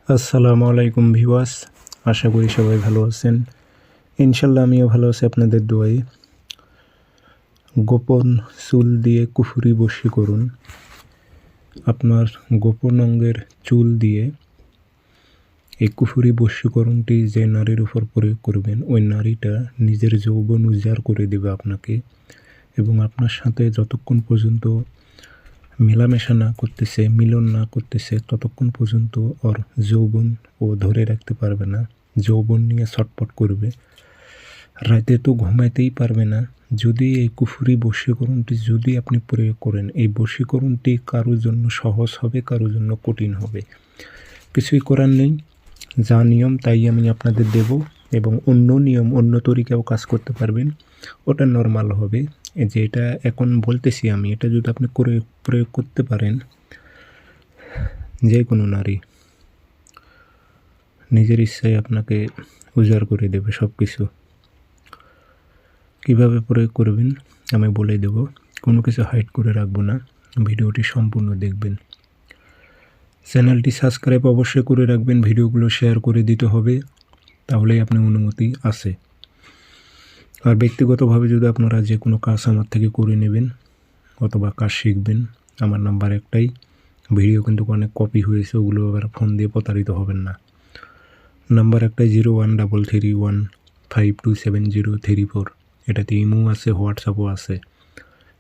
আসসালামু আলাইকুম ভিউয়ার্স, আশা করি সবাই ভালো আছেন। ইনশাল্লাহ আমিও ভালো আছি আপনাদের দোয়ায়। গোপন চুল দিয়ে কুফুরি বশী করুন। আপনার গোপন অঙ্গের চুল দিয়ে এই কুফুরি বশীকরণটি যে নারীর উপর প্রয়োগ করবেন, ওই নারীটা নিজের যৌবন উজাড় করে দেবে আপনাকে, এবং আপনার সাথে যতক্ষণ পর্যন্ত মেলামেশা না করতেছে, মিলন না করতেছে, ততক্ষণ পর্যন্ত ওর যৌবন ও ধরে রাখতে পারবে না। যৌবন নিয়ে ছটফট করবে, রাতে তো ঘুমাইতেই পারবে না। যদি এই কুফুরি বশীকরণটি যদি আপনি প্রয়োগ করেন, এই বশীকরণটি কারোর জন্য সহজ হবে, কারোর জন্য কঠিন হবে। কিছুই করার নেই, যা নিয়ম তাই আমি আপনাদের দেব, এবং অন্য নিয়ম অন্য তরিকাও কাজ করতে পারবেন, ওটা নর্মাল হবে। যে এটা এখন বলতেছি আমি, এটা যদি আপনি প্রয়োগ করতে পারেন, যে কোনো নারী নিজের ইচ্ছায় আপনাকে উজাড় করে দেবে সব কিছু। কীভাবে প্রয়োগ করবেন আমি বলে দেব, কোনো কিছু হাইড করে রাখবো না, ভিডিওটি সম্পূর্ণ দেখবেন। চ্যানেলটি সাবস্ক্রাইব অবশ্যই করে রাখবেন, ভিডিওগুলো শেয়ার করে দিতে হবে, তাহলেই আপনার অনুমতি আছে। আর ব্যক্তিগতভাবে যদি আপনারা যে কোনো কাজ আমার থেকে করে নেবেন অথবা কাজ শিখবেন, আমার নাম্বার একটাই। ভিডিও কিন্তু অনেক কপি হয়েছে, ওগুলো আবার ফোন দিয়ে প্রতারিত হবেন না। নাম্বার একটাই 0133152703 এটাতে ইমো আছে, হোয়াটসঅ্যাপও আছে।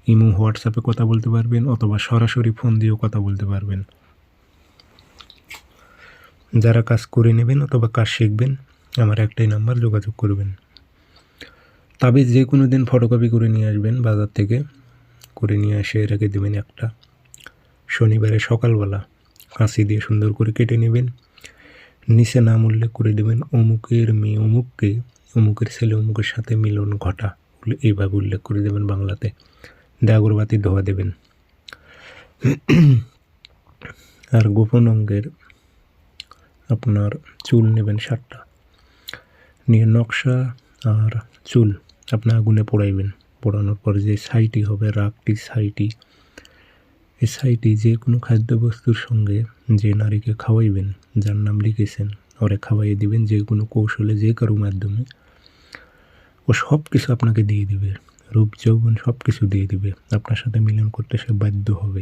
ইমো হোয়াটসঅ্যাপে কথা বলতে পারবেন, অথবা সরাসরি ফোন দিয়েও কথা বলতে পারবেন। যারা কাজ করে নেবেন অথবা কাজ শিখবেন, আমার একটাই নাম্বার, যোগাযোগ করবেন। তাবিজ যে কোনো দিন ফটোকপি করে নিয়ে আসবেন বাজার থেকে, করে নিয়ে এসে রেখে দেবেন একটা। শনিবারে সকালবেলা কাঁচি দিয়ে সুন্দর করে কেটে নেবেন, নিচে নাম উল্লেখ করে দেবেন, অমুকের মেয়ে অমুককে, অমুকের ছেলে অমুকের সাথে মিলন ঘটা, এইভাবে উল্লেখ করে দেবেন বাংলাতে। আগরবাতি ধোয়া দেবেন। আর গোপন অঙ্গের আপনার চুল নেবেন 7টা, নিয়ে নকশা আর চুল আপনার আগুনে পোড়াইবেন। পোড়ানোর পর যে ছাইটি হবে, রাগটি ছাইটি, এই ছাইটি যে কোনো খাদ্যবস্তুর সঙ্গে যে নারীকে খাওয়াইবেন, যার নাম লিখেছেন, ওরে খাওয়াইয়ে দিবেন যে কোনো কৌশলে, যে কারো মাধ্যমে। ও সব কিছু আপনাকে দিয়ে দিবে, রূপ যৌবন সব কিছু দিয়ে দিবে, আপনার সাথে মিলন করতে সে বাধ্য হবে।